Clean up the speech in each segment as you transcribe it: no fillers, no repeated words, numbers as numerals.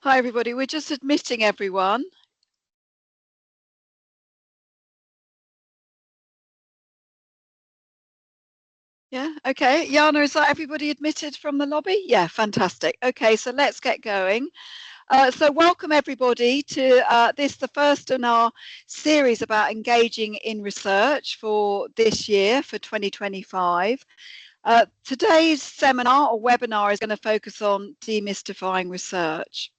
Hi, everybody. We're just admitting everyone. Yeah, okay. Jana, is that everybody admitted from the lobby? Yeah, fantastic. Okay, so let's get going. So welcome everybody to the first in our series about engaging in research for this year, for 2025. Today's seminar or webinar is going to focus on demystifying research.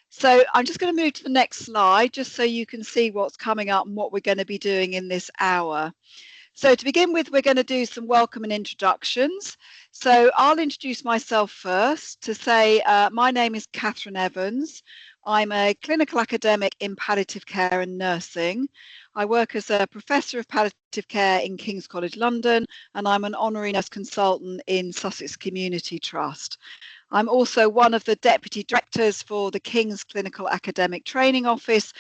So I'm just going to move to the next slide just so you can see what's coming up and what we're going to be doing in this hour. So to begin with, we're going to do some welcome and introductions. So I'll introduce myself first to say my name is Catherine Evans. I'm a clinical academic in palliative care and nursing. I work as a professor of palliative care in King's College London, and I'm an honorary nurse consultant in Sussex Community Trust. I'm also one of the deputy directors for the King's Clinical Academic Training Office,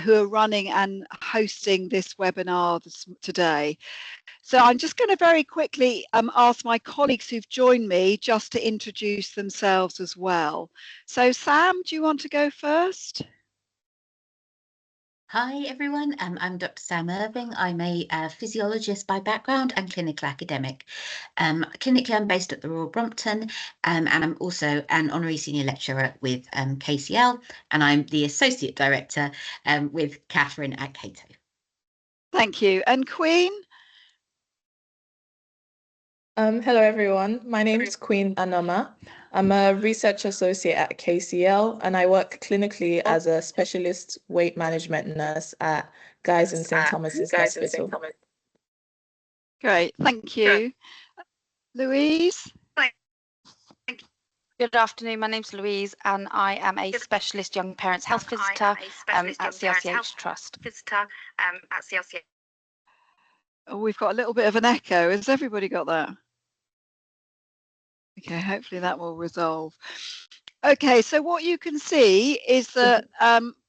who are running and hosting this webinar today. So I'm just going to very quickly ask my colleagues who've joined me just to introduce themselves as well. So Sam, do you want to go first? Hi everyone, I'm Dr. Sam Irving. I'm a physiologist by background and clinical academic. Clinically, I'm based at the Royal Brompton, and I'm also an honorary senior lecturer with KCL, and I'm the associate director with Catherine at KCATO. Thank you. And Queen? Hello everyone, my name is Queen Anoma. I'm a research associate at KCL and I work clinically as a specialist weight management nurse at Guy's and St. Thomas's Hospital. Great, thank you. Louise? Good afternoon, my name's Louise and I am a specialist young parents health visitor at CLCH Trust. Oh, we've got a little bit of an echo. Has everybody got that? Okay, hopefully that will resolve. Okay, so what you can see is that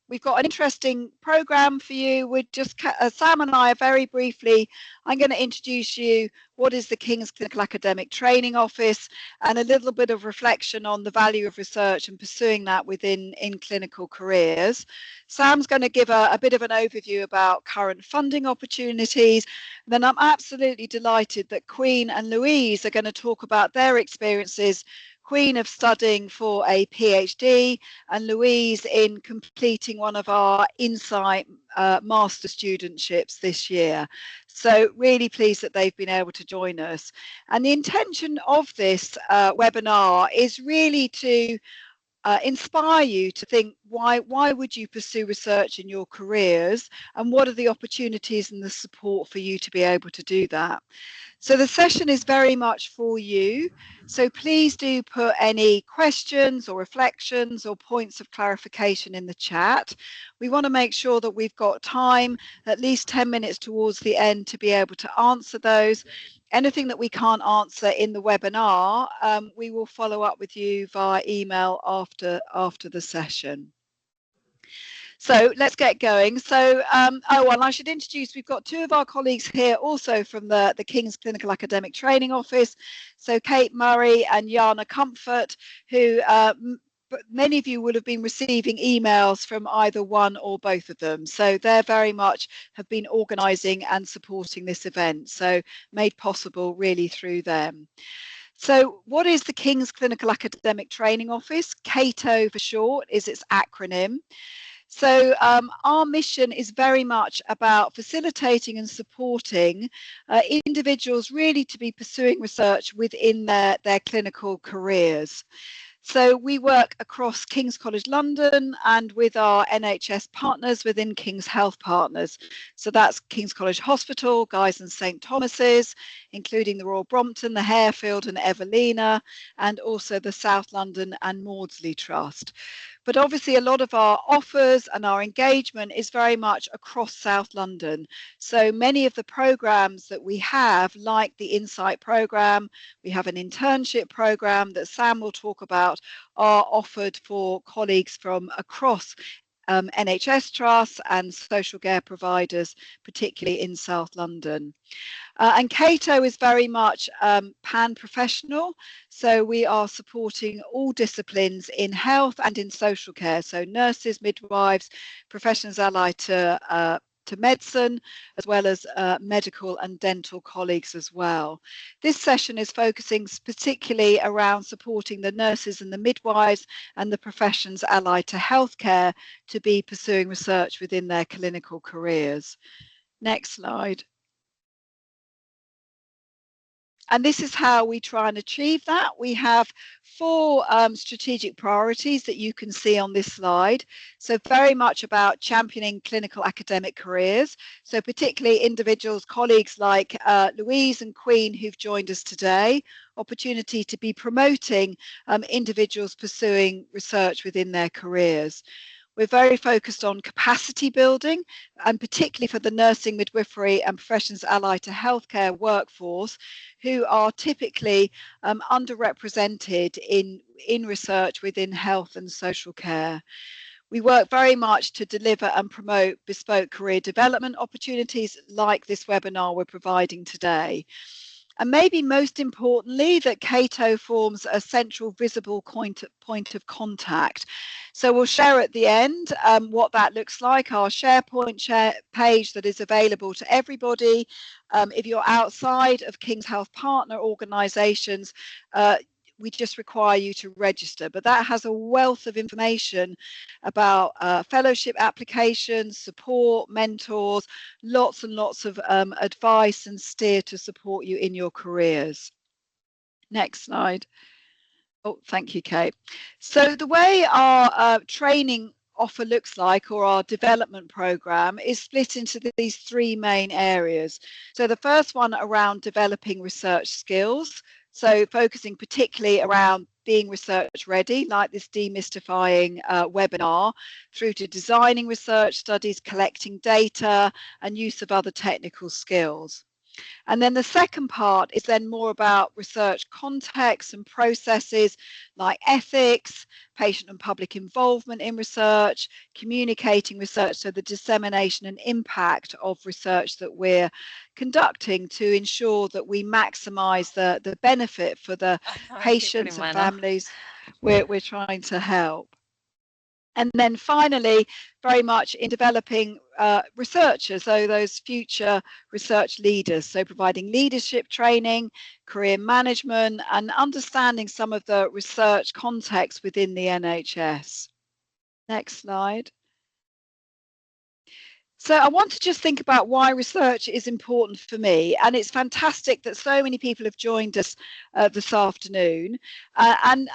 we've got an interesting program for you. We're just Sam and I are very briefly, I'm going to introduce you what is the King's Clinical Academic Training Office and a little bit of reflection on the value of research and pursuing that within clinical careers. Sam's going to give a bit of an overview about current funding opportunities. Then I'm absolutely delighted that Queen and Louise are going to talk about their experiences. Queen of studying for a PhD and Louise in completing one of our Insight master studentships this year. So really pleased that they've been able to join us. And the intention of this webinar is really to inspire you to think why would you pursue research in your careers and what are the opportunities and the support for you to be able to do that. So the session is very much for you. So please do put any questions or reflections or points of clarification in the chat. We want to make sure that we've got time, at least 10 minutes towards the end, to be able to answer those. Anything that we can't answer in the webinar, we will follow up with you via email after the session. So let's get going. So, and I should introduce, we've got two of our colleagues here also from the King's Clinical Academic Training Office. So Kate Murray and Jana Comfort, who many of you would have been receiving emails from either one or both of them. So they're very much have been organising and supporting this event. So made possible really through them. So what is the King's Clinical Academic Training Office? KCATO for short is its acronym. So our mission is very much about facilitating and supporting individuals really to be pursuing research within their clinical careers. So we work across King's College London and with our NHS partners within King's Health Partners. So that's King's College Hospital, Guy's and St Thomas's, including the Royal Brompton, the Harefield and Evelina, and also the South London and Maudsley Trust. But obviously a lot of our offers and our engagement is very much across South London. So many of the programs that we have, like the Insight program, we have an internship program that Sam will talk about, are offered for colleagues from across NHS trusts and social care providers, particularly in South London. And KCATO is very much pan-professional, so we are supporting all disciplines in health and in social care, so nurses, midwives, professions allied to medicine, as well as medical and dental colleagues as well. This session is focusing particularly around supporting the nurses and the midwives and the professions allied to healthcare to be pursuing research within their clinical careers. Next slide. And this is how we try and achieve that. We have 4 strategic priorities that you can see on this slide. So very much about championing clinical academic careers. So particularly individuals, colleagues like Louise and Queen who've joined us today, opportunity to be promoting individuals pursuing research within their careers. We're very focused on capacity building, and particularly for the nursing, midwifery and professions allied to healthcare workforce, who are typically underrepresented in research within health and social care. We work very much to deliver and promote bespoke career development opportunities like this webinar we're providing today. And maybe most importantly, that KCATO forms a central visible point of contact. So we'll share at the end what that looks like, our SharePoint page that is available to everybody. If you're outside of King's Health partner organisations, we just require you to register, but that has a wealth of information about fellowship applications, support, mentors, lots and lots of advice and steer to support you in your careers. Next slide. Oh, thank you, Kate. So the way our training offer looks like, or our development program, is split into these 3 main areas. So the first one around developing research skills. So focusing particularly around being research ready, like this demystifying webinar, through to designing research studies, collecting data, and use of other technical skills. And then the second part is then more about research context and processes like ethics, patient and public involvement in research, communicating research, so the dissemination and impact of research that we're conducting to ensure that we maximise the benefit for the patients and families we're trying to help. And then finally, very much in developing researchers, so those future research leaders, so providing leadership training, career management, and understanding some of the research context within the NHS. Next slide. So I want to just think about why research is important for me, and it's fantastic that so many people have joined us this afternoon. And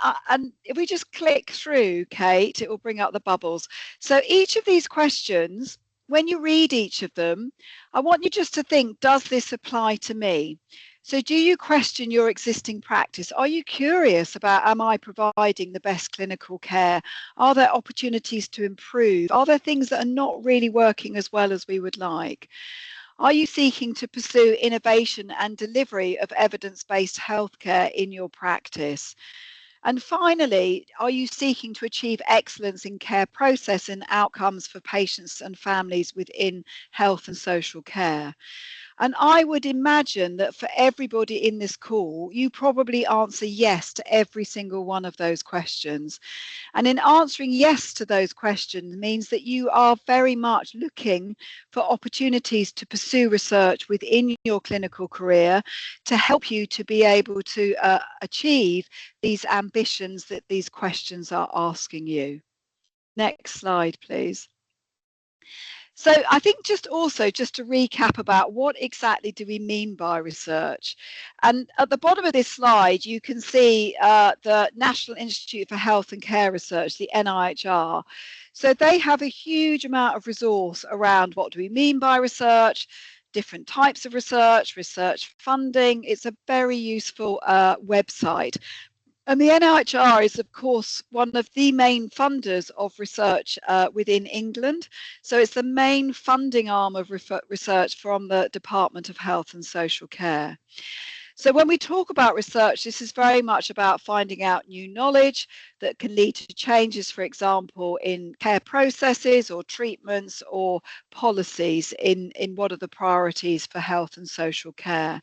if we just click through, Kate, it will bring up the bubbles. So each of these questions, when you read each of them, I want you just to think, does this apply to me? So do you question your existing practice? Are you curious about, am I providing the best clinical care? Are there opportunities to improve? Are there things that are not really working as well as we would like? Are you seeking to pursue innovation and delivery of evidence-based healthcare in your practice? And finally, are you seeking to achieve excellence in care process and outcomes for patients and families within health and social care? And I would imagine that for everybody in this call, you probably answer yes to every single one of those questions. And in answering yes to those questions means that you are very much looking for opportunities to pursue research within your clinical career to help you to be able to achieve these ambitions that these questions are asking you. Next slide, please. So I think just to recap about what exactly do we mean by research. And at the bottom of this slide, you can see the National Institute for Health and Care Research, the NIHR. So they have a huge amount of resource around what do we mean by research, different types of research, research funding. It's a very useful website. And the NIHR is, of course, one of the main funders of research within England. So it's the main funding arm of research from the Department of Health and Social Care. So when we talk about research, this is very much about finding out new knowledge that can lead to changes, for example, in care processes or treatments or policies in what are the priorities for health and social care.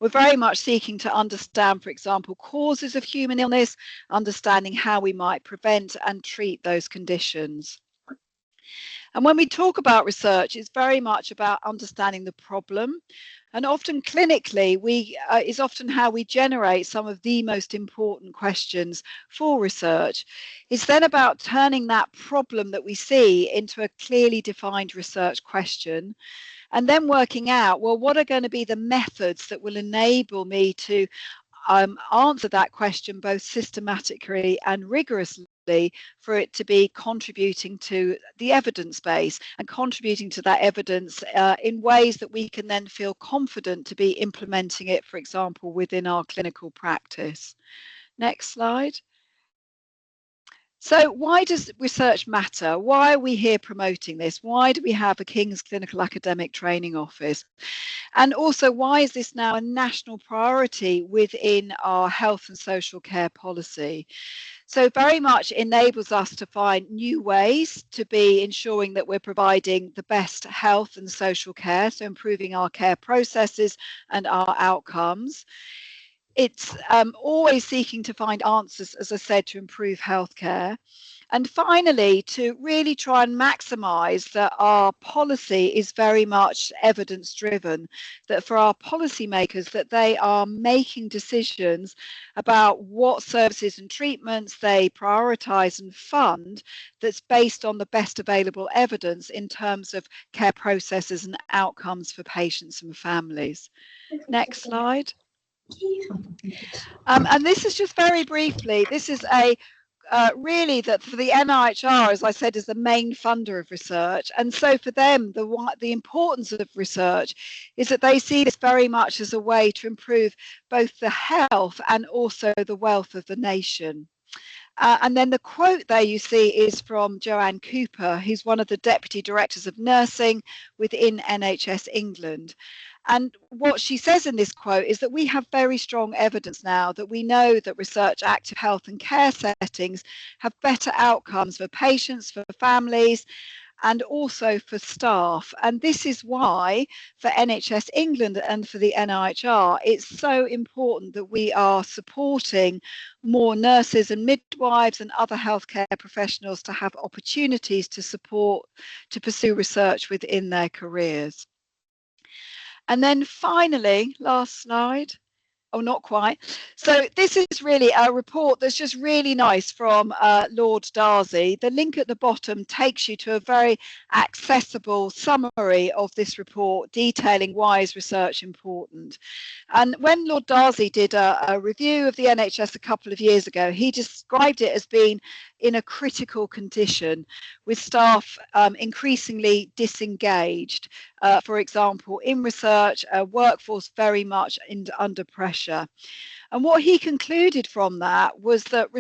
We're very much seeking to understand, for example, causes of human illness, understanding how we might prevent and treat those conditions. And when we talk about research, it's very much about understanding the problem. And often clinically, is often how we generate some of the most important questions for research. It's then about turning that problem that we see into a clearly defined research question, and then working out, well, what are going to be the methods that will enable me to answer that question both systematically and rigorously for it to be contributing to the evidence base and contributing to that evidence in ways that we can then feel confident to be implementing it, for example, within our clinical practice. Next slide. So why does research matter? Why are we here promoting this? Why do we have a King's Clinical Academic Training Office? And also, why is this now a national priority within our health and social care policy? So very much enables us to find new ways to be ensuring that we're providing the best health and social care, so improving our care processes and our outcomes. It's always seeking to find answers, as I said, to improve healthcare. And finally, to really try and maximise that our policy is very much evidence driven, that for our policymakers, that they are making decisions about what services and treatments they prioritise and fund that's based on the best available evidence in terms of care processes and outcomes for patients and families. Next slide. And this is just very briefly, this is a really that for the NIHR, as I said, is the main funder of research. And so for them, the importance of research is that they see this very much as a way to improve both the health and also the wealth of the nation. And then the quote there you see is from Joanne Cooper, who's one of the Deputy Directors of Nursing within NHS England. And what she says in this quote is that we have very strong evidence now that we know that research active health and care settings have better outcomes for patients, for families, and also for staff. And this is why for NHS England and for the NIHR, it's so important that we are supporting more nurses and midwives and other healthcare professionals to have opportunities to pursue research within their careers. And then finally, last slide. Oh, not quite. So this is really a report that's just really nice from Lord Darzi. The link at the bottom takes you to a very accessible summary of this report detailing why is research important. And when Lord Darzi did a review of the NHS a couple of years ago, he described it as being in a critical condition with staff increasingly disengaged, for example, in research, a workforce very much under pressure. And what he concluded from that was that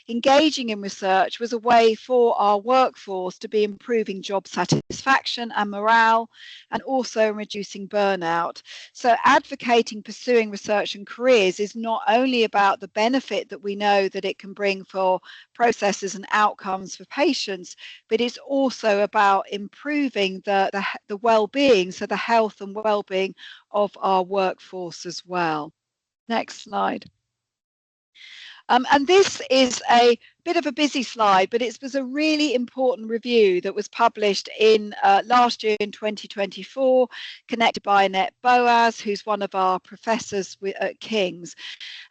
engaging in research was a way for our workforce to be improving job satisfaction and morale, and also reducing burnout. So advocating pursuing research and careers is not only about the benefit that we know that it can bring for processes and outcomes for patients, but it's also about improving the well-being, so the health and well-being of our workforce as well. Next slide. And this is a bit of a busy slide, but it was a really important review that was published in last year in 2024, connected by Annette Boas, who's one of our professors at King's.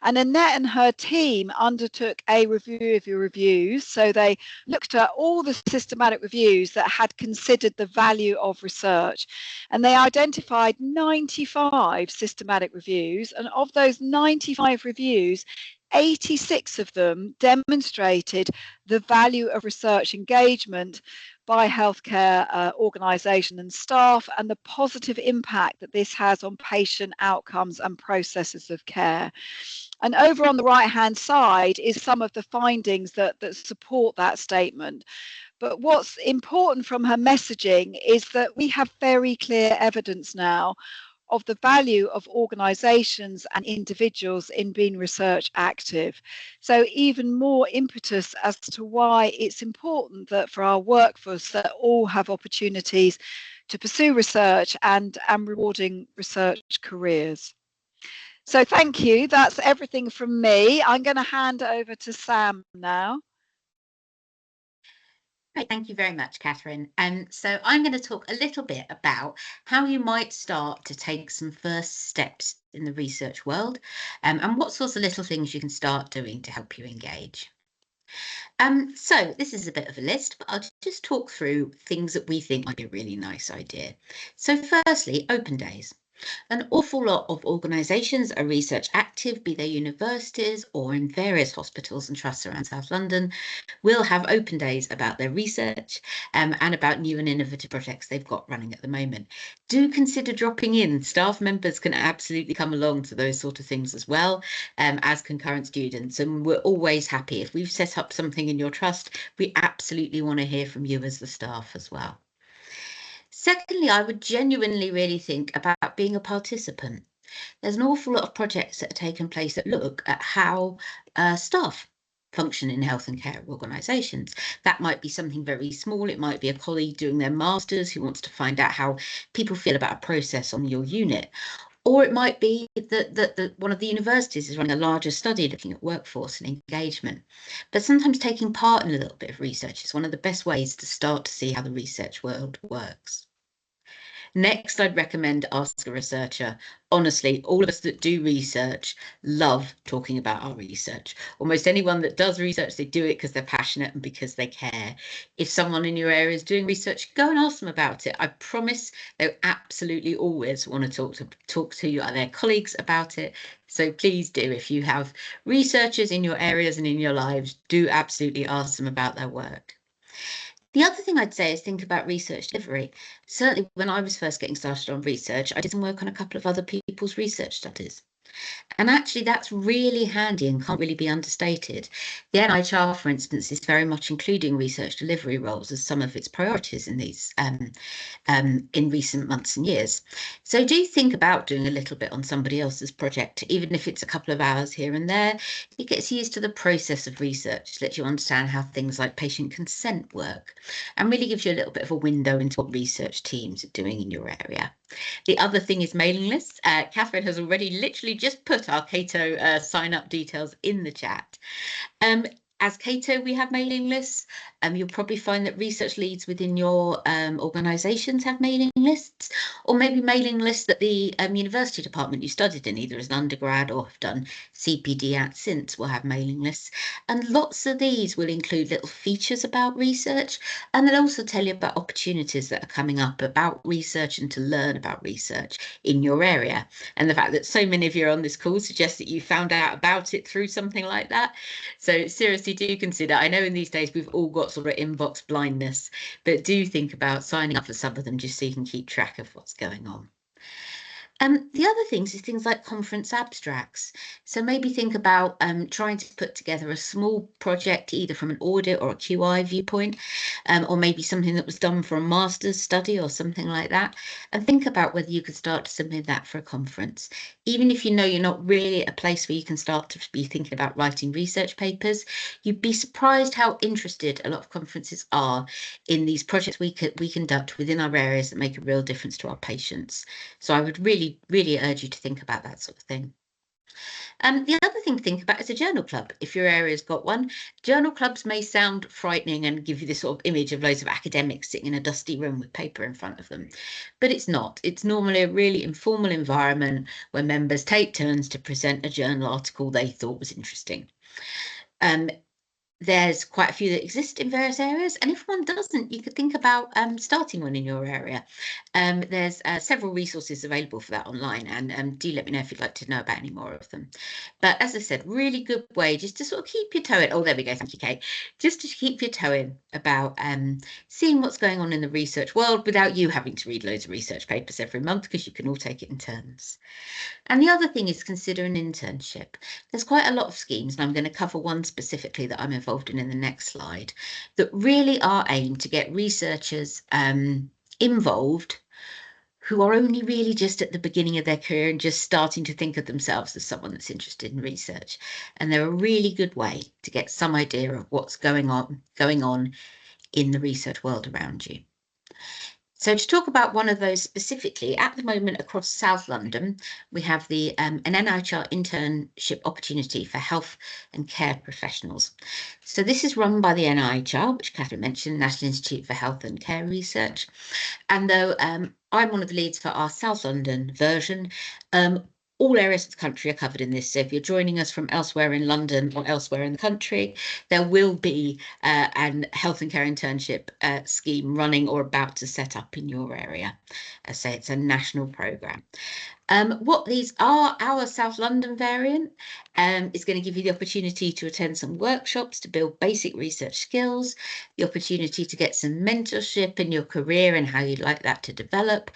And Annette and her team undertook a review of your reviews. So they looked at all the systematic reviews that had considered the value of research. And they identified 95 systematic reviews. And of those 95 reviews, 86 of them demonstrated the value of research engagement by healthcare organisation and staff, and the positive impact that this has on patient outcomes and processes of care. And over on the right-hand side is some of the findings that support that statement. But what's important from her messaging is that we have very clear evidence now of the value of organisations and individuals in being research active. So even more impetus as to why it's important that for our workforce that all have opportunities to pursue research and rewarding research careers. So thank you. That's everything from me. I'm going to hand over to Sam now. Great, thank you very much, Catherine. So I'm going to talk a little bit about how you might start to take some first steps in the research world, and what sorts of little things you can start doing to help you engage. So this is a bit of a list, but I'll just talk through things that we think might be a really nice idea. So firstly, open days. An awful lot of organisations are research active, be they universities or in various hospitals and trusts around South London, will have open days about their research and about new and innovative projects they've got running at the moment. Do consider dropping in. Staff members can absolutely come along to those sort of things as well, as concurrent students, and we're always happy. If we've set up something in your trust, we absolutely want to hear from you as the staff as well. Secondly, I would genuinely really think about being a participant. There's an awful lot of projects that are taking place that look at how staff function in health and care organisations. That might be something very small. It might be a colleague doing their master's who wants to find out how people feel about a process on your unit. Or it might be that one of the universities is running a larger study looking at workforce and engagement. But sometimes taking part in a little bit of research is one of the best ways to start to see how the research world works. Next, I'd recommend Ask a Researcher. Honestly, all of us that do research love talking about our research. Almost anyone that does research, they do it because they're passionate and because they care. If someone in your area is doing research, go and ask them about it. I promise they'll absolutely always want to talk to their colleagues about it. So please do, if you have researchers in your areas and in your lives, do absolutely ask them about their work. The other thing I'd say is think about research delivery. Certainly when I was first getting started on research, I did some work on a couple of other people's research studies. And actually that's really handy and can't really be understated. The NIHR, for instance, is very much including research delivery roles as some of its priorities in these in recent months and years. So do think about doing a little bit on somebody else's project, even if it's a couple of hours here and there. It gets used to the process of research, lets you understand how things like patient consent work, and really gives you a little bit of a window into what research teams are doing in your area. The other thing is mailing lists. Catherine has already literally just put our KCATO sign up details in the chat. As KCATO, we have mailing lists. You'll probably find that research leads within your organisations have mailing lists, or maybe mailing lists that the university department you studied in, either as an undergrad or have done CPD at since, will have mailing lists. And lots of these will include little features about research, and they'll also tell you about opportunities that are coming up about research and to learn about research in your area. And the fact that so many of you are on this call suggests that you found out about it through something like that. So seriously, do consider. I know in these days we've all got sort of inbox blindness, but do think about signing up for some of them just so you can keep track of what's going on. The other things is things like conference abstracts. So maybe think about trying to put together a small project, either from an audit or a QI viewpoint, or maybe something that was done for a master's study or something like that. And think about whether you could start to submit that for a conference. Even if you know you're not really at a place where you can start to be thinking about writing research papers, you'd be surprised how interested a lot of conferences are in these projects we conduct within our areas that make a real difference to our patients. So I would really urge you to think about that sort of thing. The other thing to think about is a journal club. If your area's got one, journal clubs may sound frightening and give you this sort of image of loads of academics sitting in a dusty room with paper in front of them, but it's not. It's normally a really informal environment where members take turns to present a journal article they thought was interesting. There's quite a few that exist in various areas, and if one doesn't, you could think about starting one in your area. There's several resources available for that online, and do let me know if you'd like to know about any more of them. But as I said, really good way just to sort of keep your toe in. Oh, there we go. Thank you, Kate. Just to keep your toe in about seeing what's going on in the research world without you having to read loads of research papers every month, because you can all take it in turns. And the other thing is consider an internship. There's quite a lot of schemes, and I'm going to cover one specifically that I'm involved in the next slide, that really are aimed to get researchers involved who are only really just at the beginning of their career and just starting to think of themselves as someone that's interested in research. And they're a really good way to get some idea of what's going on in the research world around you. So to talk about one of those specifically, at the moment across South London, we have an NIHR internship opportunity for health and care professionals. So this is run by the NIHR, which Catherine mentioned, National Institute for Health and Care Research. And though I'm one of the leads for our South London version, all areas of the country are covered in this. So if you're joining us from elsewhere in London or elsewhere in the country, there will be an health and care internship scheme running or about to set up in your area. So it's a national programme. What these are, our South London variant is going to give you the opportunity to attend some workshops to build basic research skills, the opportunity to get some mentorship in your career and how you'd like that to develop,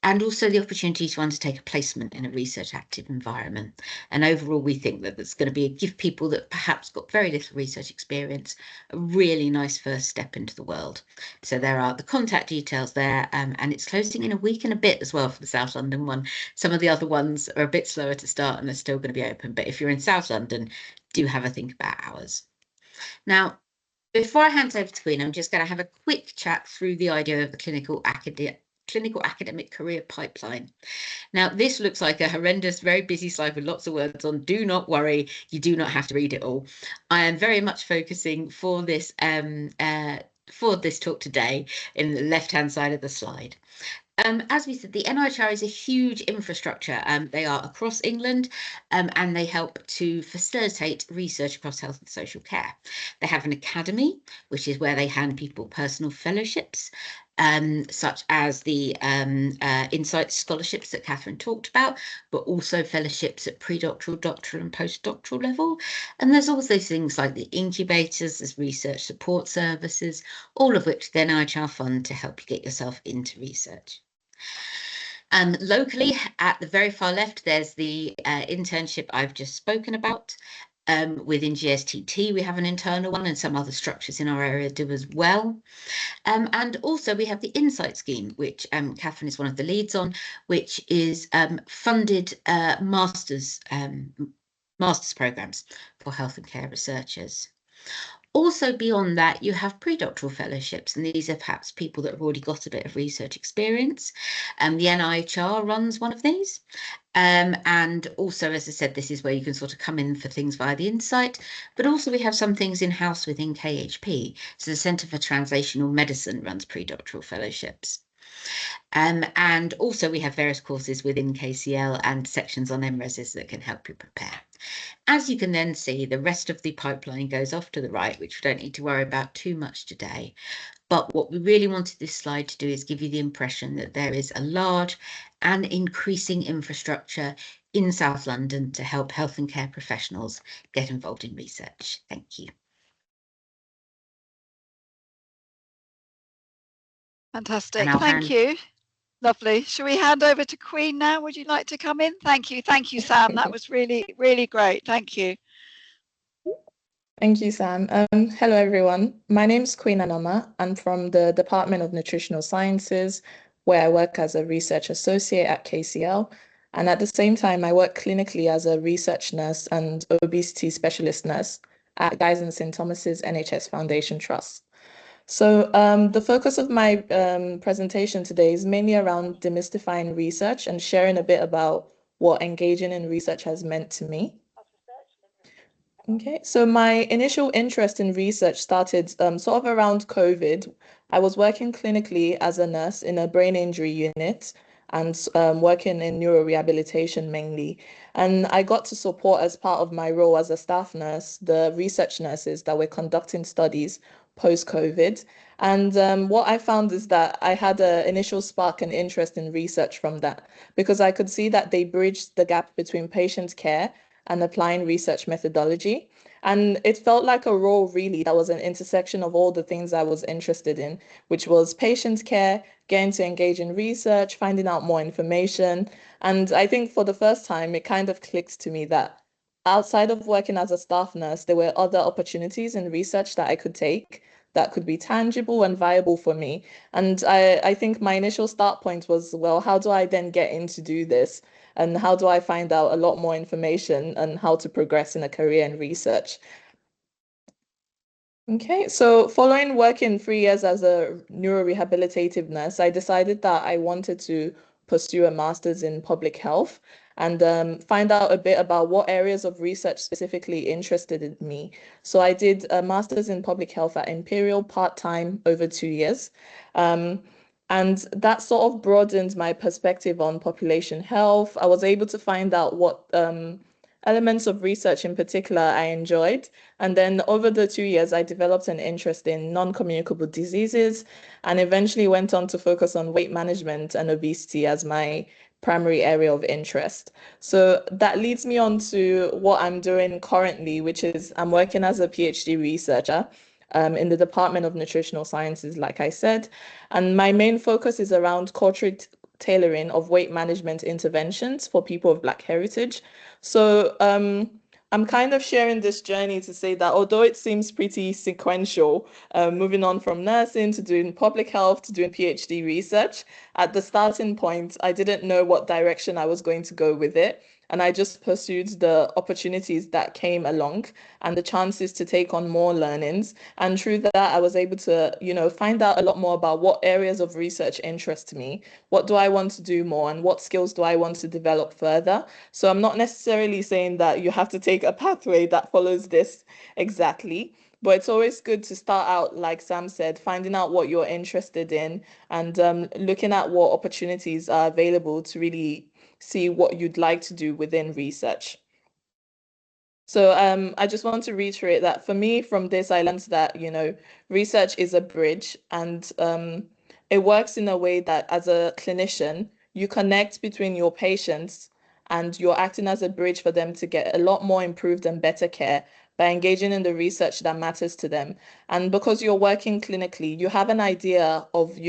and also the opportunity to undertake a placement in a research active environment. And overall, we think that that's going to give people that perhaps got very little research experience a really nice first step into the world. So there are the contact details there, and it's closing in a week and a bit as well for the South London one. Some of the other ones are a bit slower to start and they're still going to be open. But if you're in South London, do have a think about hours. Now, before I hand over to Queen, I'm just going to have a quick chat through the idea of the clinical academic career pipeline. Now, this looks like a horrendous, very busy slide with lots of words on. Do not worry, you do not have to read it all. I am very much focusing for this talk today in the left-hand side of the slide. As we said, the NIHR is a huge infrastructure. They are across England and they help to facilitate research across health and social care. They have an academy, which is where they hand people personal fellowships, such as the Insight scholarships that Catherine talked about, but also fellowships at pre-doctoral, doctoral and postdoctoral level. And there's also things like the incubators, there's research support services, all of which the NIHR fund to help you get yourself into research. Locally, at the very far left, there's the internship I've just spoken about. Within GSTT, we have an internal one and some other structures in our area do as well. And also we have the Insight scheme, which Catherine is one of the leads on, which is funded master's programs for health and care researchers. Also beyond that, you have pre-doctoral fellowships, and these are perhaps people that have already got a bit of research experience. The NIHR runs one of these. And also, as I said, this is where you can sort of come in for things via the Insight, but also we have some things in-house within KHP. So the Centre for Translational Medicine runs pre-doctoral fellowships. And also we have various courses within KCL and sections on MRESs that can help you prepare. As you can then see, the rest of the pipeline goes off to the right, which we don't need to worry about too much today. But what we really wanted this slide to do is give you the impression that there is a large and increasing infrastructure in South London to help health and care professionals get involved in research. Thank you. Fantastic. Thank you. Lovely. Shall we hand over to Queen now? Would you like to come in? Thank you. Thank you, Sam. That was really, really great. Thank you. Thank you, Sam. Hello, everyone. My name is Queen Anoma. I'm from the Department of Nutritional Sciences, where I work as a research associate at KCL. And at the same time, I work clinically as a research nurse and obesity specialist nurse at Guy's and St. Thomas's NHS Foundation Trust. So the focus of my presentation today is mainly around demystifying research and sharing a bit about what engaging in research has meant to me. Okay, so my initial interest in research started sort of around COVID. I was working clinically as a nurse in a brain injury unit and working in neurorehabilitation mainly. And I got to support, as part of my role as a staff nurse, the research nurses that were conducting studies post-COVID. And what I found is that I had an initial spark and interest in research from that, because I could see that they bridged the gap between patient care and applying research methodology. And it felt like a role really that was an intersection of all the things I was interested in, which was patient care, getting to engage in research, finding out more information. And I think for the first time, it kind of clicked to me that outside of working as a staff nurse, there were other opportunities in research that I could take. that could be tangible and viable for me. And I think my initial start point was, well, how do I then get in to do this? And how do I find out a lot more information on how to progress in a career in research? Okay, so following working 3 years as a neurorehabilitative nurse, I decided that I wanted to pursue a master's in public health and find out a bit about what areas of research specifically interested in me. So I did a master's in public health at Imperial part-time over 2 years. And that sort of broadened my perspective on population health. I was able to find out what elements of research in particular I enjoyed. And then over the 2 years, I developed an interest in non-communicable diseases and eventually went on to focus on weight management and obesity as my primary area of interest. So that leads me on to what I'm doing currently, which is I'm working as a PhD researcher in the Department of Nutritional Sciences, like I said. And my main focus is around cultural tailoring of weight management interventions for people of Black heritage. So I'm kind of sharing this journey to say that although it seems pretty sequential, moving on from nursing to doing public health to doing PhD research, at the starting point, I didn't know what direction I was going to go with it. And I just pursued the opportunities that came along and the chances to take on more learnings. And through that, I was able to, find out a lot more about what areas of research interest me, what do I want to do more, and what skills do I want to develop further. So I'm not necessarily saying that you have to take a pathway that follows this exactly, but it's always good to start out, like Sam said, finding out what you're interested in and looking at what opportunities are available to really see what you'd like to do within research. So I just want to reiterate that for me, from this, I learned that, research is a bridge and it works in a way that as a clinician, you connect between your patients and you're acting as a bridge for them to get a lot more improved and better care by engaging in the research that matters to them. And because you're working clinically, you have an idea of,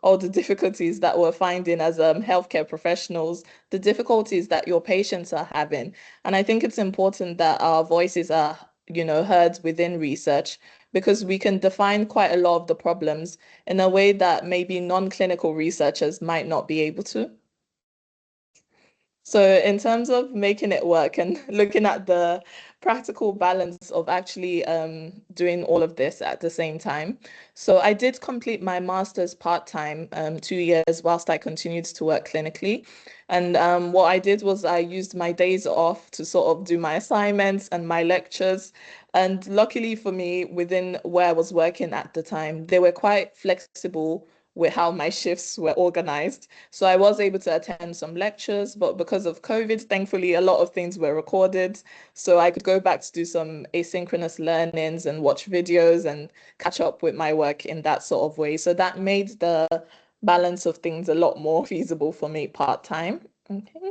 all the difficulties that we're finding as healthcare professionals, the difficulties that your patients are having. And I think it's important that our voices are, heard within research because we can define quite a lot of the problems in a way that maybe non-clinical researchers might not be able to. So in terms of making it work and looking at the practical balance of actually doing all of this at the same time. So I did complete my master's part-time 2 years whilst I continued to work clinically. And what I did was I used my days off to sort of do my assignments and my lectures. And luckily for me, within where I was working at the time, they were quite flexible with how my shifts were organized. So I was able to attend some lectures, but because of COVID, thankfully, a lot of things were recorded. So I could go back to do some asynchronous learnings and watch videos and catch up with my work in that sort of way. So that made the balance of things a lot more feasible for me part-time. Okay.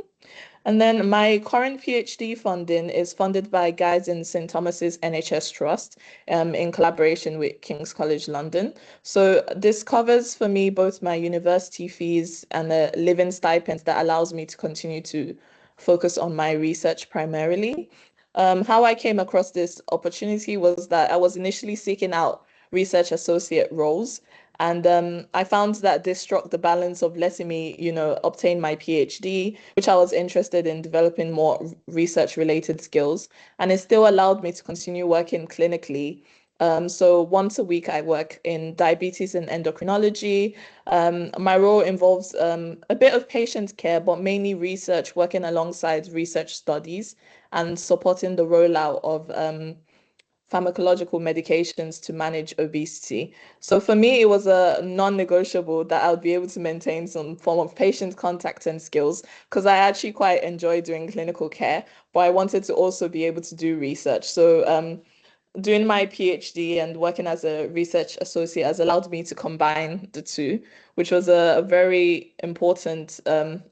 And then my current PhD funding is funded by Guys in St. Thomas's NHS Trust in collaboration with King's College London. So this covers for me both my university fees and a living stipend that allows me to continue to focus on my research primarily. How I came across this opportunity was that I was initially seeking out research associate roles. And I found that this struck the balance of letting me, obtain my PhD, which I was interested in developing more research related skills. And it still allowed me to continue working clinically. So once a week, I work in diabetes and endocrinology. My role involves a bit of patient care, but mainly research, working alongside research studies and supporting the rollout of pharmacological medications to manage obesity. So for me, it was a non-negotiable that I would be able to maintain some form of patient contact and skills because I actually quite enjoy doing clinical care, but I wanted to also be able to do research. So doing my PhD and working as a research associate has allowed me to combine the two, which was a very important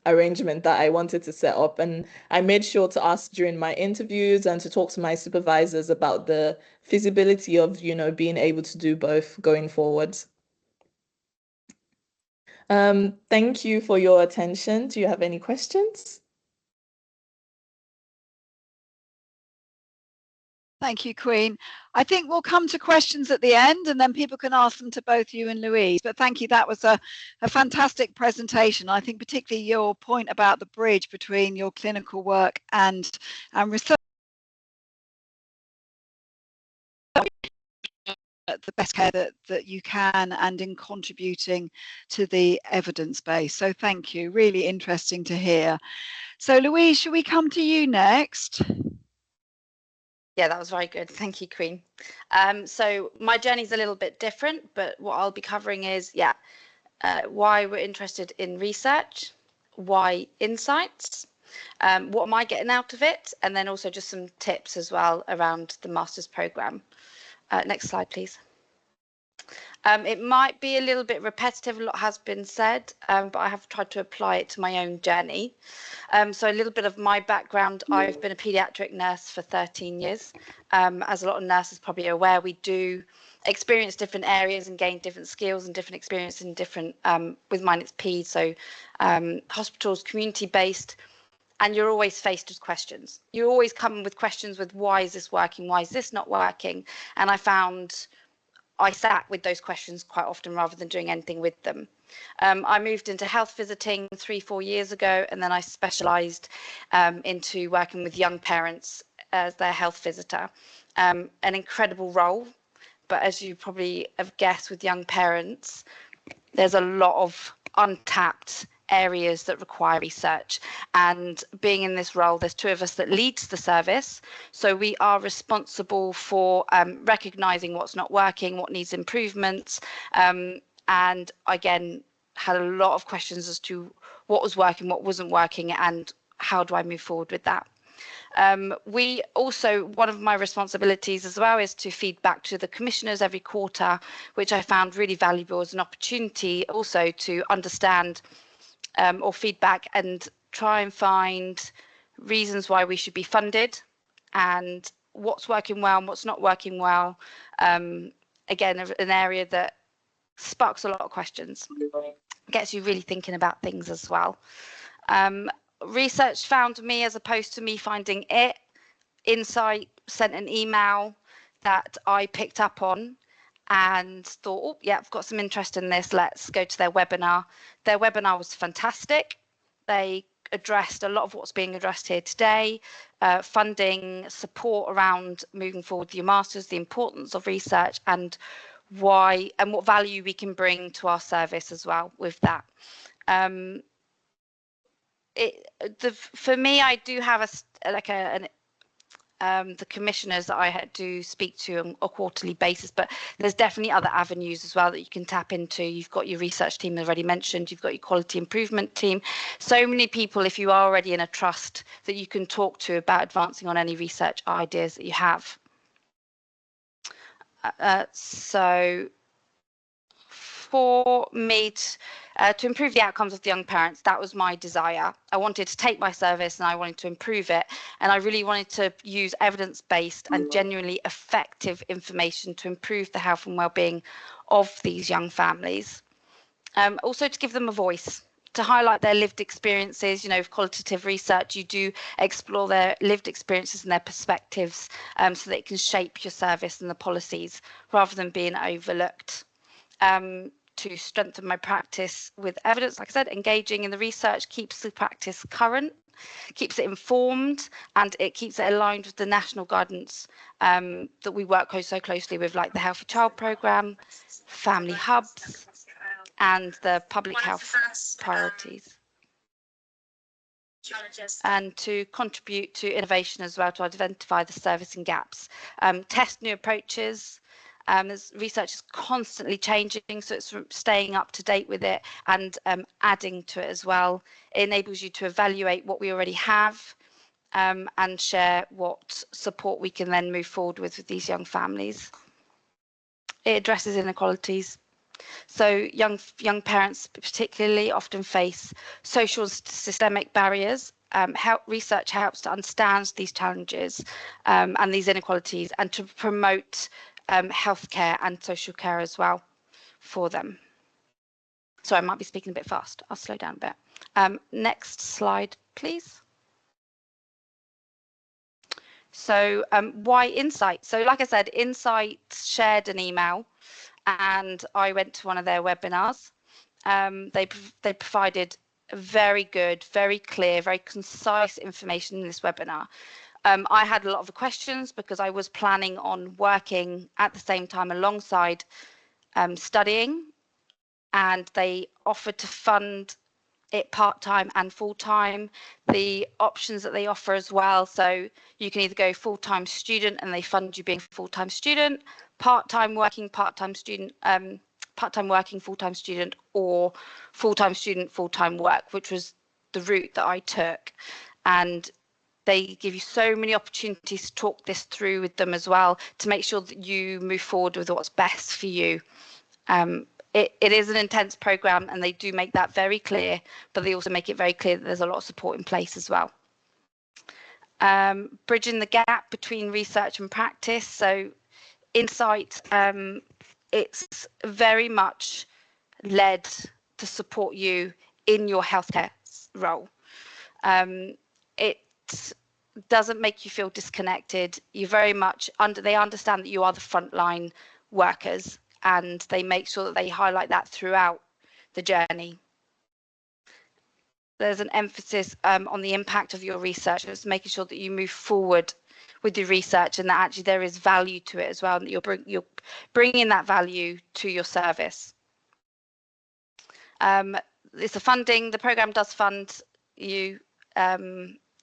arrangement that I wanted to set up. And I made sure to ask during my interviews and to talk to my supervisors about the feasibility of, being able to do both going forward. Thank you for your attention. Do you have any questions? Thank you, Queen. I think we'll come to questions at the end and then people can ask them to both you and Louise. But thank you. That was a fantastic presentation. I think particularly your point about the bridge between your clinical work and research, the best care that you can, and in contributing to the evidence base. So thank you. Really interesting to hear. So Louise, should we come to you next? Yeah, that was very good. Thank you, Queen. So my journey's a little bit different, but what I'll be covering is, why we're interested in research, why insights, what am I getting out of it, and then also just some tips as well around the master's programme. Next slide, please. It might be a little bit repetitive, a lot has been said, but I have tried to apply it to my own journey. So a little bit of my background, I've been a paediatric nurse for 13 years. As a lot of nurses probably are aware, we do experience different areas and gain different skills and different experience in different, with mine it's PED, so hospitals, community-based, and you're always faced with questions. You always come with questions with why is this working, why is this not working? And I found I sat with those questions quite often rather than doing anything with them. I moved into health visiting 3-4 years ago, and then I specialised into working with young parents as their health visitor. An incredible role, but as you probably have guessed with young parents, there's a lot of untapped areas that require research, and being in this role, there's 2 of us that leads the service, so we are responsible for recognizing what's not working, what needs improvements, and again had a lot of questions as to what was working, what wasn't working, and how do I move forward with that. We also, one of my responsibilities as well is to feed back to the commissioners every quarter, which I found really valuable as an opportunity also to understand or feedback and try and find reasons why we should be funded and what's working well and what's not working well. Again, an area that sparks a lot of questions, gets you really thinking about things as well. Research found me as opposed to me finding it. Insight sent an email that I picked up on and thought, oh, yeah, I've got some interest in this. Let's go to their webinar. Their webinar was fantastic. They addressed a lot of what's being addressed here today, funding, support around moving forward with your masters, the importance of research, and why and what value we can bring to our service as well with that. For me, I do have the commissioners that I had to speak to on a quarterly basis, but there's definitely other avenues as well that you can tap into. You've got your research team already mentioned, you've got your quality improvement team. So many people, if you are already in a trust, that you can talk to about advancing on any research ideas that you have. So for me to improve the outcomes of the young parents, that was my desire. I wanted to take my service and I wanted to improve it, and I really wanted to use evidence-based and genuinely effective information to improve the health and well-being of these young families. Also to give them a voice, to highlight their lived experiences. You know, with qualitative research, you do explore their lived experiences and their perspectives, so that it can shape your service and the policies rather than being overlooked. To strengthen my practice with evidence, like I said, engaging in the research keeps the practice current, keeps it informed, and it keeps it aligned with the national guidance that we work so closely with, like the Healthy Child Programme, family hubs, and the public health priorities. And to contribute to innovation as well, to identify the servicing gaps, test new approaches. As research is constantly changing, so it's staying up to date with it and adding to it as well. It enables you to evaluate what we already have and share what support we can then move forward with these young families. It addresses inequalities. So young parents particularly often face social and systemic barriers. Research helps to understand these challenges and these inequalities, and to promote healthcare and social care as well for them. So I might be speaking a bit fast. I'll slow down a bit. Next slide, please. So why Insight? So like I said, Insight shared an email and I went to one of their webinars. They provided very good, very clear, very concise information in this webinar. I had a lot of questions because I was planning on working at the same time alongside studying, and they offered to fund it part-time and full-time. The options that they offer as well, so you can either go full-time student and they fund you being a full-time student, part-time working, part-time student, part-time working, full-time student, or full-time student, full-time work, which was the route that I took. And they give you so many opportunities to talk this through with them as well to make sure that you move forward with what's best for you. It is an intense program and they do make that very clear, but they also make it very clear that there's a lot of support in place as well. Bridging the gap between research and practice. So Insight, it's very much led to support you in your healthcare role. It doesn't make you feel disconnected. You very much they understand that you are the frontline workers, and they make sure that they highlight that throughout the journey. There's an emphasis on the impact of your research. It's making sure that you move forward with your research and that actually there is value to it as well, and that you're bringing that value to your service. It's a funding. The program does fund you,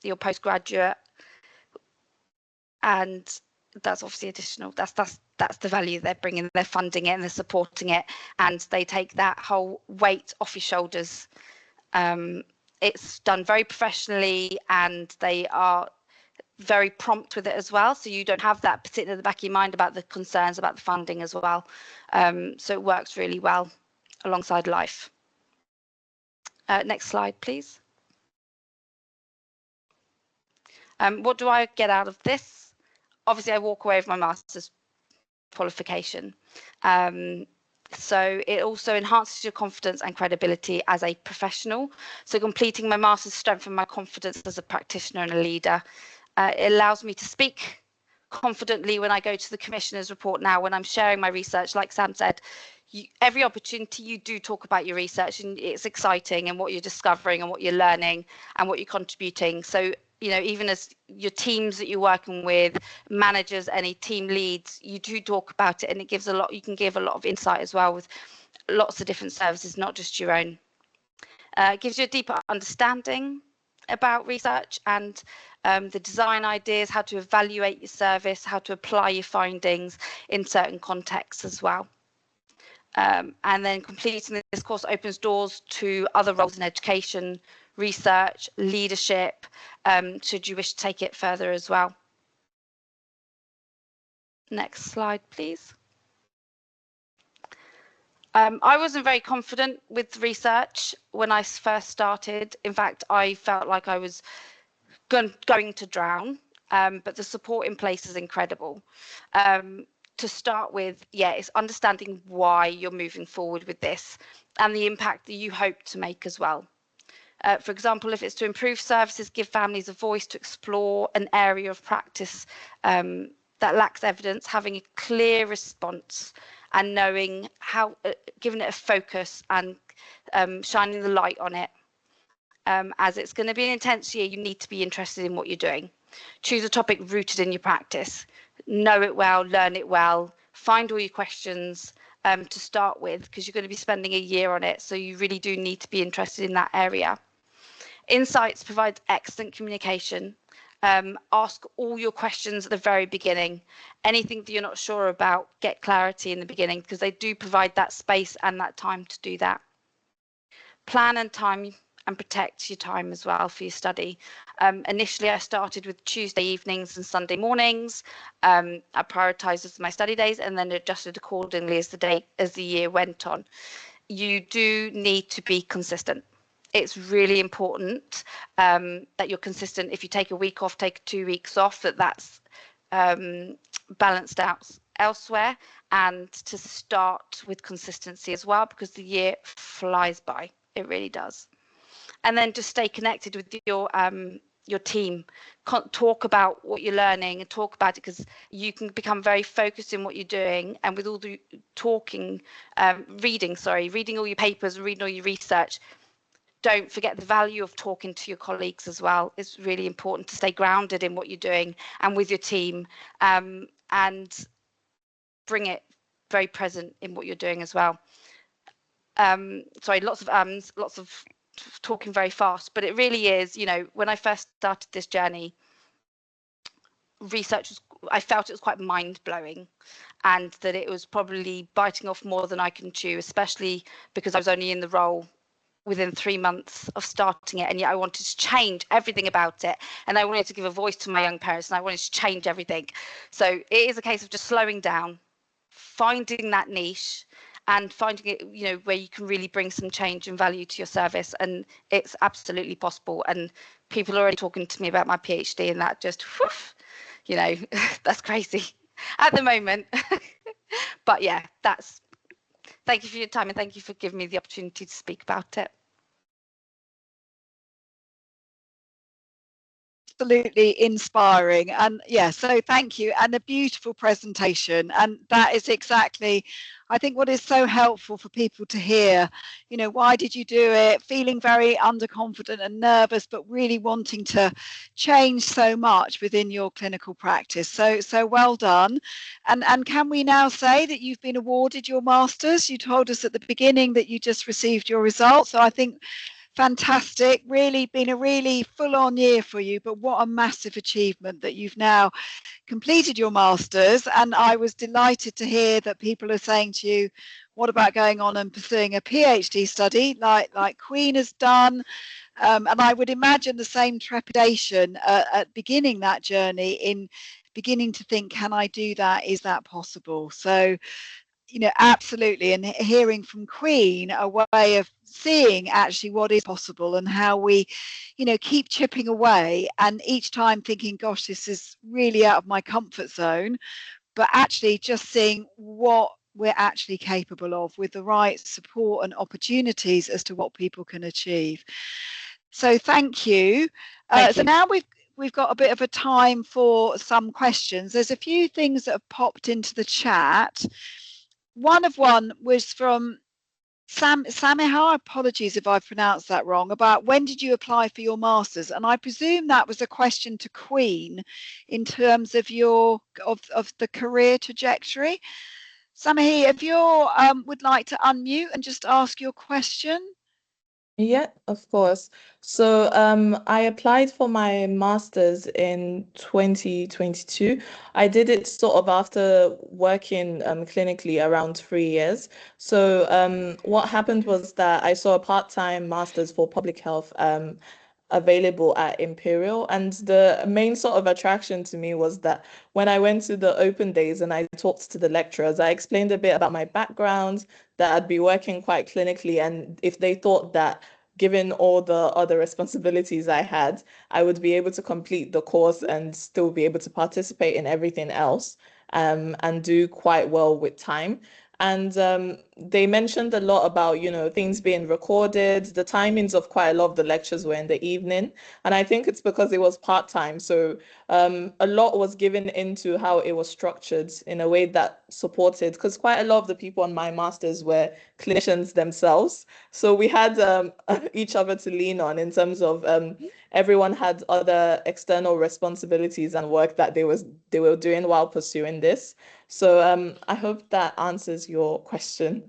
your postgraduate, and that's obviously additional. That's the value they're bringing. They're funding it and they're supporting it, and they take that whole weight off your shoulders. It's done very professionally, and they are very prompt with it as well. So you don't have that sitting in the back of your mind about the concerns about the funding as well. So it works really well alongside life. Next slide, please. What do I get out of this? Obviously, I walk away with my master's qualification. So it also enhances your confidence and credibility as a professional. So completing my master's strengthened my confidence as a practitioner and a leader. It allows me to speak confidently when I go to the Commissioner's report now, when I'm sharing my research. Like Sam said, every opportunity you do talk about your research, and it's exciting and what you're discovering and what you're learning and what you're contributing. So, you know, even as your teams that you're working with, managers, any team leads, you do talk about it, and it gives a lot. You can give a lot of insight as well with lots of different services, not just your own. It gives you a deeper understanding about research and the design ideas, how to evaluate your service, how to apply your findings in certain contexts as well. And then completing this course opens doors to other roles in education, research, leadership, should you wish to take it further as well. Next slide, please. I wasn't very confident with research when I first started. In fact, I felt like I was going to drown, but the support in place is incredible. To start with, yeah, it's understanding why you're moving forward with this and the impact that you hope to make as well. For example, if it's to improve services, give families a voice to explore an area of practice that lacks evidence, having a clear response and knowing how, giving it a focus and shining the light on it. As it's going to be an intense year, you need to be interested in what you're doing. Choose a topic rooted in your practice. Know it well, learn it well, find all your questions to start with, because you're going to be spending a year on it. So you really do need to be interested in that area. Insights provides excellent communication. Ask all your questions at the very beginning. Anything that you're not sure about, get clarity in the beginning, because they do provide that space and that time to do that. Plan and time and protect your time as well for your study. Initially, I started with Tuesday evenings and Sunday mornings. I prioritised as my study days and then adjusted accordingly as the year went on. You do need to be consistent. It's really important that you're consistent. If you take a week off, take 2 weeks off, that's balanced out elsewhere, and to start with consistency as well, because the year flies by. It really does. And then just stay connected with your your team. Talk about what you're learning and talk about it, because you can become very focused in what you're doing. And with all the talking, reading all your papers and reading all your research, don't forget the value of talking to your colleagues as well. It's really important to stay grounded in what you're doing and with your team, and bring it very present in what you're doing as well. Sorry, lots of talking very fast, but it really is, you know, when I first started this journey, I felt it was quite mind-blowing, and that it was probably biting off more than I can chew, especially because I was only in the role within 3 months of starting it, and yet I wanted to change everything about it, and I wanted to give a voice to my young parents, and I wanted to change everything. So it is a case of just slowing down, finding that niche, and finding it, you know, where you can really bring some change and value to your service. And it's absolutely possible. And people are already talking to me about my PhD, and that just, whew, you know, that's crazy at the moment. But yeah, thank you for your time, and thank you for giving me the opportunity to speak about it. Absolutely inspiring, and yeah, so thank you, and a beautiful presentation. And that is exactly, I think, what is so helpful for people to hear. You know, why did you do it? Feeling very underconfident and nervous, but really wanting to change so much within your clinical practice. So well done. And can we now say that you've been awarded your masters? You told us at the beginning that you just received your results, so I think fantastic, really been a really full-on year for you, but what a massive achievement that you've now completed your masters. And I was delighted to hear that people are saying to you, what about going on and pursuing a PhD study like Queen has done? And I would imagine the same trepidation at beginning that journey, in beginning to think, can I do that? Is that possible? So, you know, absolutely. And hearing from Queen a way of seeing actually what is possible, and how we, you know, keep chipping away, and each time thinking, gosh, this is really out of my comfort zone, but actually just seeing what we're actually capable of with the right support and opportunities as to what people can achieve. So thank you. So now we've got a bit of a time for some questions. There's a few things that have popped into the chat. One was from Samiha, apologies if I pronounced that wrong, about when did you apply for your masters? And I presume that was a question to Queen in terms of of the career trajectory. Samiha, if you would like to unmute and just ask your question. Yeah, of course. So I applied for my master's in 2022. I did it sort of after working clinically around 3 years. So what happened was that I saw a part-time master's for public health available at Imperial. And the main sort of attraction to me was that when I went to the open days and I talked to the lecturers, I explained a bit about my background, that I'd be working quite clinically. And if they thought that, given all the other responsibilities I had, I would be able to complete the course and still be able to participate in everything else, and do quite well with time. And they mentioned a lot about, you know, things being recorded. The timings of quite a lot of the lectures were in the evening. And I think it's because it was part-time. So a lot was given into how it was structured in a way that supported, because quite a lot of the people on my masters were clinicians themselves. So we had each other to lean on in terms of everyone had other external responsibilities and work that they were doing while pursuing this. So I hope that answers your question.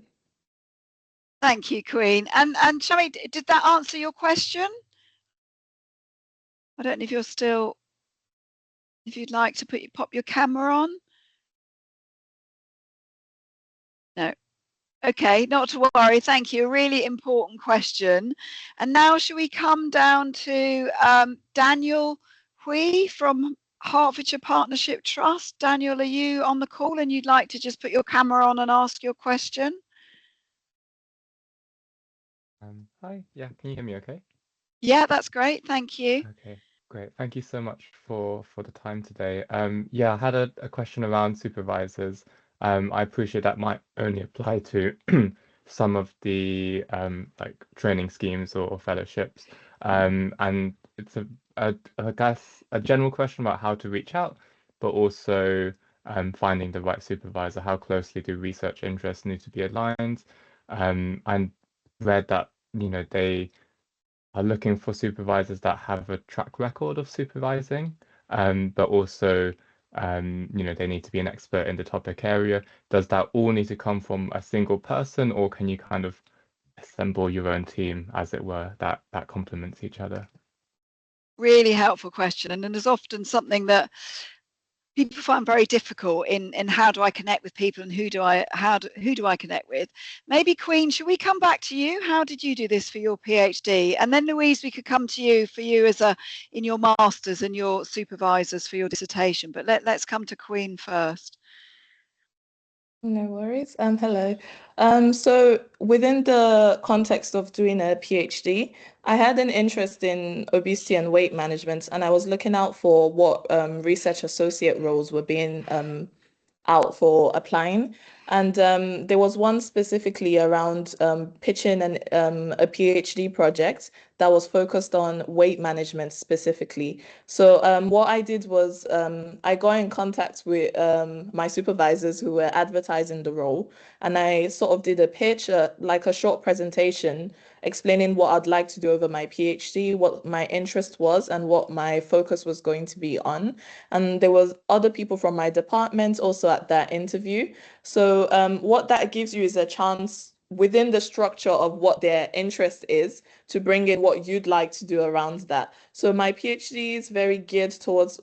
Thank you, Queen. And Shami, did that answer your question? I don't know if you're still, if you'd like to pop your camera on. No. Okay, not to worry. Thank you. A really important question. And now shall we come down to Daniel Hui from Hertfordshire Partnership Trust. Daniel, are you on the call and you'd like to just put your camera on and ask your question? Hi, yeah, can you hear me okay? Yeah, that's great. Thank you. Okay, great. Thank you so much for the time today. Yeah, I had a question around supervisors. I appreciate that might only apply to some of the like training schemes or fellowships. And it's a I guess a general question about how to reach out, but also finding the right supervisor. How closely do research interests need to be aligned? I read that, they are looking for supervisors that have a track record of supervising, but also, they need to be an expert in the topic area. Does that all need to come from a single person, or can you kind of assemble your own team, as it were, that complements each other? Really helpful question, and there's often something that people find very difficult in how do I connect with people, and who do I connect with. Maybe Queen, should we come back to you? How did you do this for your PhD? And then Louise, we could come to you for you as in your masters and your supervisors for your dissertation. But let's come to Queen first. No worries. Hello. So within the context of doing a PhD, I had an interest in obesity and weight management, and I was looking out for what research associate roles were being out for applying. And there was one specifically around pitching a PhD project that was focused on weight management specifically. So what I did was I got in contact with my supervisors who were advertising the role, and I sort of did a pitch, like a short presentation explaining what I'd like to do over my PhD, what my interest was, and what my focus was going to be on. And there was other people from my department also at that interview. So what that gives you is a chance within the structure of what their interest is to bring in what you'd like to do around that. So my PhD is very geared towards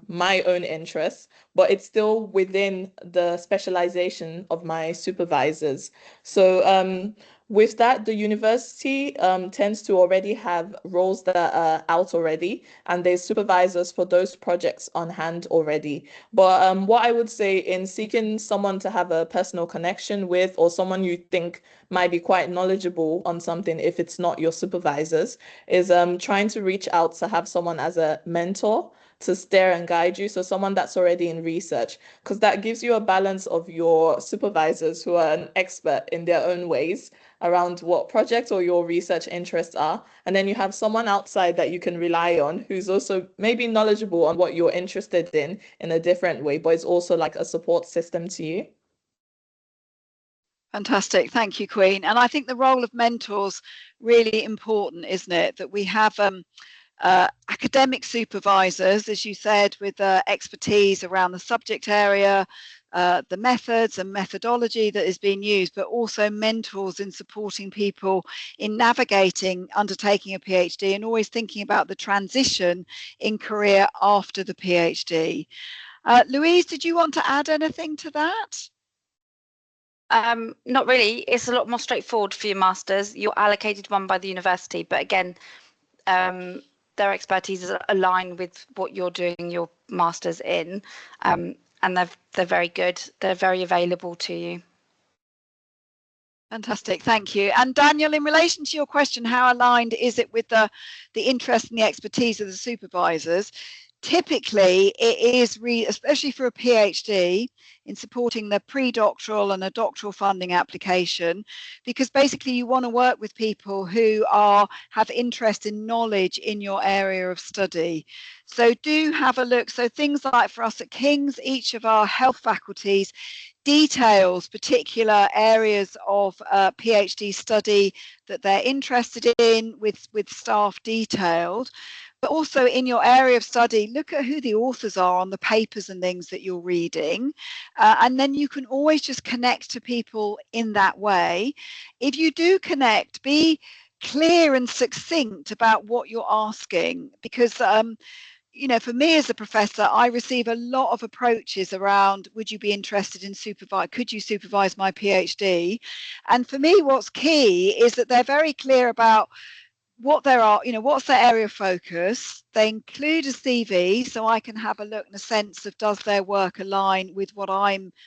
my own interests, but it's still within the specialization of my supervisors. So with that, the university tends to already have roles that are out already, and there's supervisors for those projects on hand already. But what I would say in seeking someone to have a personal connection with, or someone you think might be quite knowledgeable on something, if it's not your supervisors, is trying to reach out to have someone as a mentor to steer and guide you. So someone that's already in research, because that gives you a balance of your supervisors who are an expert in their own ways around what projects or your research interests are. And then you have someone outside that you can rely on who's also maybe knowledgeable on what you're interested in a different way, but it's also like a support system to you. Fantastic. Thank you, Queen. And I think the role of mentors really important, isn't it? That we have academic supervisors, as you said, with expertise around the subject area, the methods and methodology that is being used, but also mentors in supporting people in navigating undertaking a PhD and always thinking about the transition in career after the PhD. Louise, did you want to add anything to that? Not really. It's a lot more straightforward for your masters. You're allocated one by the university, but again, their expertise is aligned with what you're doing your masters in, and they're very good. They're very available to you. Fantastic, thank you. And Daniel, in relation to your question, how aligned is it with the interest and the expertise of the supervisors? Typically, it is, especially for a PhD, in supporting the pre-doctoral and a doctoral funding application, because basically you want to work with people who have interest in knowledge in your area of study. So do have a look. So things like for us at King's, each of our health faculties details particular areas of PhD study that they're interested in with staff detailed. But also in your area of study, look at who the authors are on the papers and things that you're reading. And then you can always just connect to people in that way. If you do connect, be clear and succinct about what you're asking, because for me as a professor, I receive a lot of approaches around, would you be interested in could you supervise my PhD? And for me, what's key is that they're very clear about what there are, what's their area of focus. They include a CV so I can have a look and a sense of, does their work align with what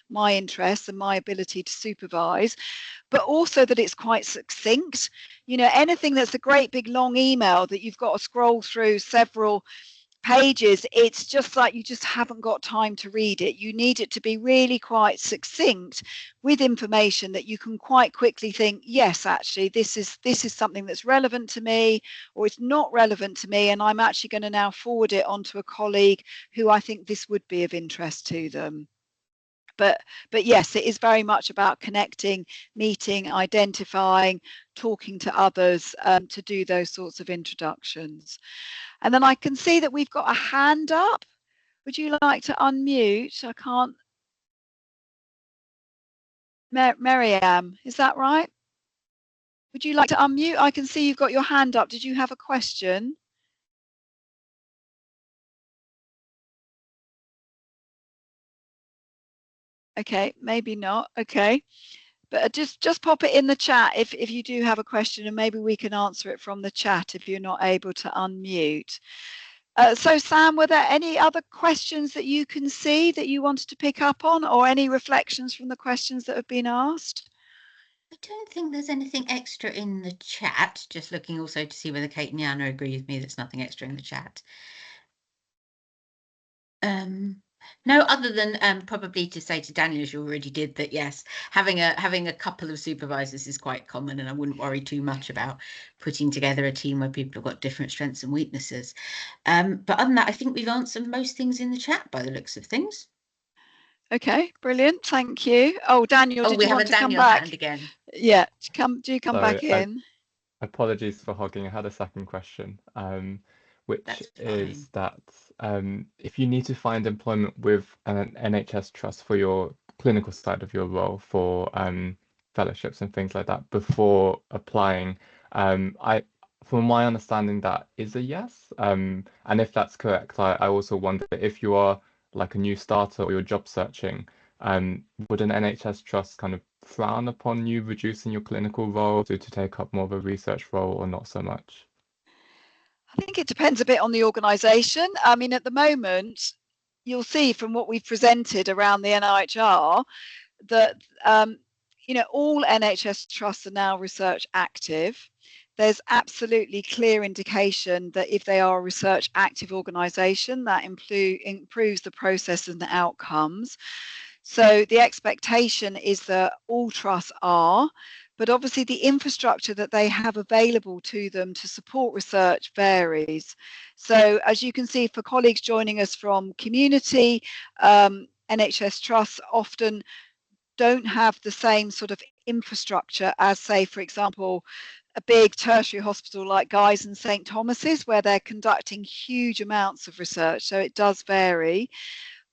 my interests and my ability to supervise, but also that it's quite succinct. Anything that's a great big long email that you've got to scroll through several pages, it's just like you just haven't got time to read it. You need it to be really quite succinct with information that you can quite quickly think, yes, actually this is something that's relevant to me, or it's not relevant to me, and I'm actually going to now forward it on to a colleague who I think this would be of interest to them. But yes, it is very much about connecting, meeting, identifying, talking to others, to do those sorts of introductions. And then I can see that we've got a hand up. Would you like to unmute? I can't. Maryam, is that right? Would you like to unmute? I can see you've got your hand up. Did you have a question? Okay, maybe not. Okay. But just pop it in the chat if you do have a question, and maybe we can answer it from the chat if you're not able to unmute. So Sam, were there any other questions that you can see that you wanted to pick up on, or any reflections from the questions that have been asked? I don't think there's anything extra in the chat. Just looking also to see whether Kate and Yana agree with me there's nothing extra in the chat. No, other than probably to say to Daniel, as you already did, that yes, having a couple of supervisors is quite common, and I wouldn't worry too much about putting together a team where people have got different strengths and weaknesses. But other than that, I think we've answered most things in the chat by the looks of things. Okay, brilliant. Thank you. Oh, Daniel, did you want to come back? Hand again. Yeah, do come Sorry, back in. Apologies for hogging. I had a second question, which is that if you need to find employment with an NHS trust for your clinical side of your role, for fellowships and things like that, before applying, from my understanding, that is a yes. And if that's correct, I also wonder if you are like a new starter or you're job searching, would an NHS trust kind of frown upon you reducing your clinical role to take up more of a research role, or not so much? I think it depends a bit on the organisation. I mean, at the moment, you'll see from what we've presented around the NIHR that all NHS trusts are now research active. There's absolutely clear indication that if they are a research active organisation, that improves the process and the outcomes. So the expectation is that all trusts are, but obviously the infrastructure that they have available to them to support research varies. So as you can see, for colleagues joining us from community, NHS trusts often don't have the same sort of infrastructure as, say, for example, a big tertiary hospital like Guy's and St Thomas's, where they're conducting huge amounts of research. So it does vary.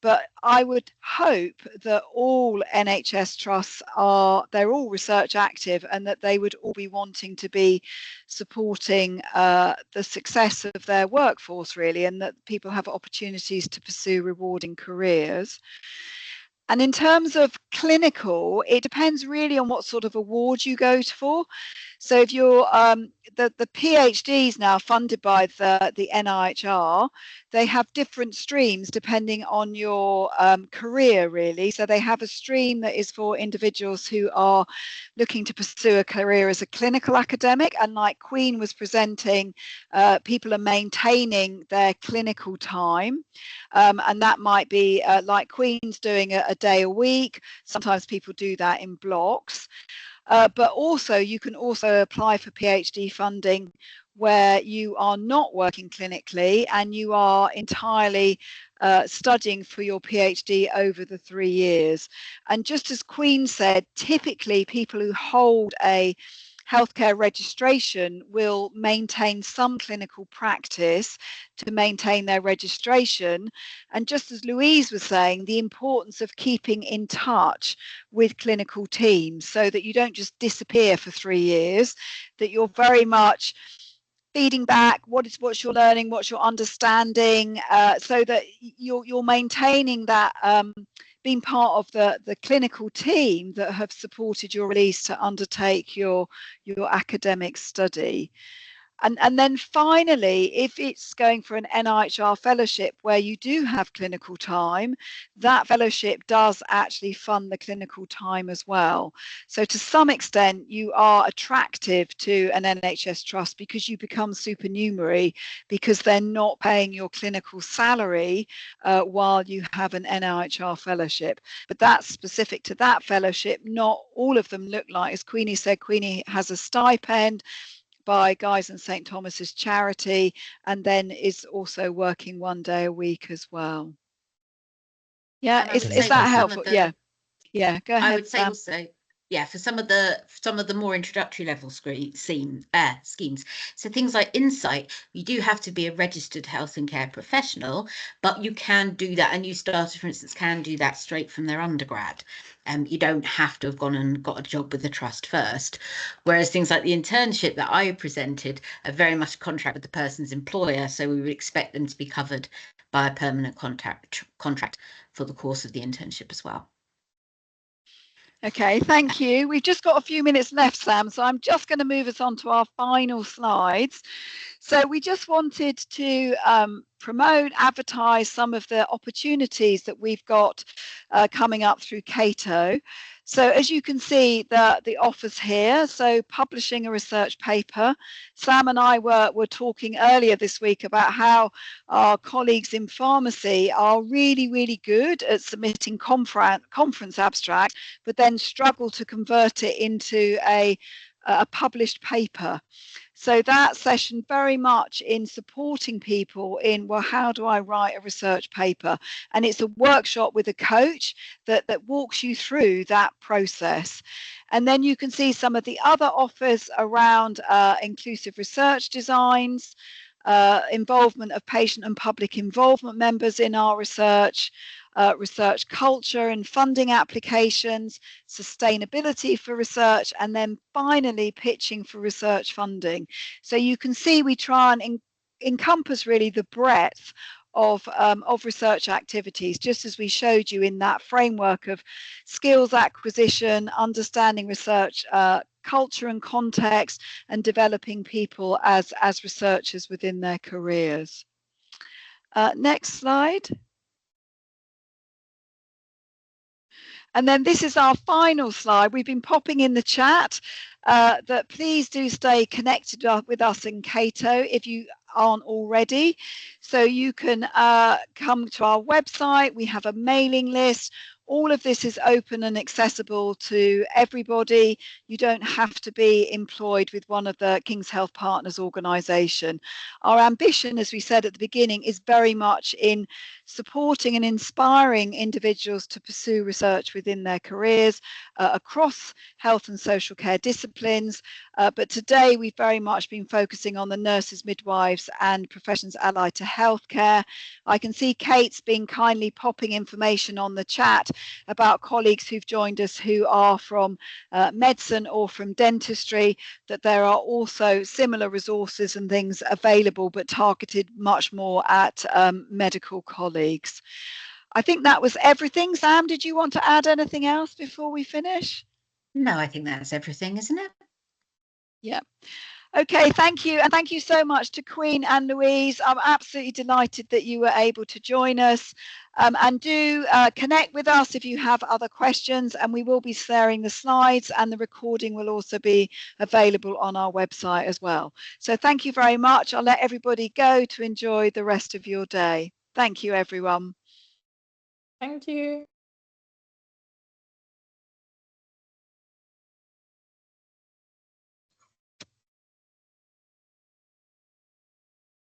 But I would hope that all NHS trusts they're all research active, and that they would all be wanting to be supporting the success of their workforce, really, and that people have opportunities to pursue rewarding careers. And in terms of clinical, it depends really on what sort of award you go for. So if you're the PhDs now funded by the NIHR, they have different streams depending on your career, really. So they have a stream that is for individuals who are looking to pursue a career as a clinical academic, and like Queen was presenting, people are maintaining their clinical time, and that might be like Queen's doing a day a week. Sometimes people do that in blocks. But also you can also apply for PhD funding where you are not working clinically and you are entirely studying for your PhD over the 3 years. And just as Queen said, typically people who hold a healthcare registration will maintain some clinical practice to maintain their registration. And just as Louise was saying, the importance of keeping in touch with clinical teams so that you don't just disappear for 3 years, that you're very much feeding back what you're learning, what you're understanding, so that you're maintaining that, being part of the clinical team that have supported your release to undertake your academic study. And then finally, if it's going for an NIHR fellowship where you do have clinical time, that fellowship does actually fund the clinical time as well. So to some extent, you are attractive to an NHS trust because you become supernumerary, because they're not paying your clinical salary while you have an NIHR fellowship. But that's specific to that fellowship. Not all of them look like, as Queenie said, Queenie has a stipend by Guy's and St Thomas's charity, and then is also working 1 day a week as well. Yeah, is that helpful? Yeah, go ahead. I would say also, yeah, for some of the more introductory level schemes. So things like Insight, you do have to be a registered health and care professional, but you can do that, and new starters, for instance, can do that straight from their undergrad. You don't have to have gone and got a job with the trust first. Whereas things like the internship that I presented are very much a contract with the person's employer, so we would expect them to be covered by a permanent contract for the course of the internship as well. Okay, thank you. We've just got a few minutes left, Sam, so I'm just going to move us on to our final slides. So we just wanted to promote, advertise some of the opportunities that we've got coming up through KCATO. So as you can see, the offers here, so publishing a research paper. Sam and I were talking earlier this week about how our colleagues in pharmacy are really, really good at submitting conference abstracts, but then struggle to convert it into a published paper. So that session very much in supporting people in, well, how do I write a research paper? And it's a workshop with a coach that walks you through that process. And then you can see some of the other offers around inclusive research designs, involvement of patient and public involvement members in our research, research culture and funding applications, sustainability for research, and then finally pitching for research funding. So you can see we try and encompass really the breadth of research activities, just as we showed you in that framework of skills acquisition, understanding research culture and context, and developing people as researchers within their careers. Next slide. And then this is our final slide. We've been popping in the chat that please do stay connected with us in KCATO if you aren't already. So you can come to our website. We have a mailing list. All of this is open and accessible to everybody. You don't have to be employed with one of the King's Health Partners organisation. Our ambition, as we said at the beginning, is very much in supporting and inspiring individuals to pursue research within their careers across health and social care disciplines. But today we've very much been focusing on the nurses, midwives and professions allied to healthcare. I can see Kate's been kindly popping information on the chat about colleagues who've joined us who are from medicine or from dentistry, that there are also similar resources and things available, but targeted much more at medical colleagues. I think that was everything. Sam, did you want to add anything else before we finish? No, I think that's everything, isn't it? Yeah. Okay, thank you. And thank you so much to Queen and Louise. I'm absolutely delighted that you were able to join us. And do connect with us if you have other questions, and we will be sharing the slides, and the recording will also be available on our website as well. So thank you very much. I'll let everybody go to enjoy the rest of your day. Thank you, everyone. Thank you.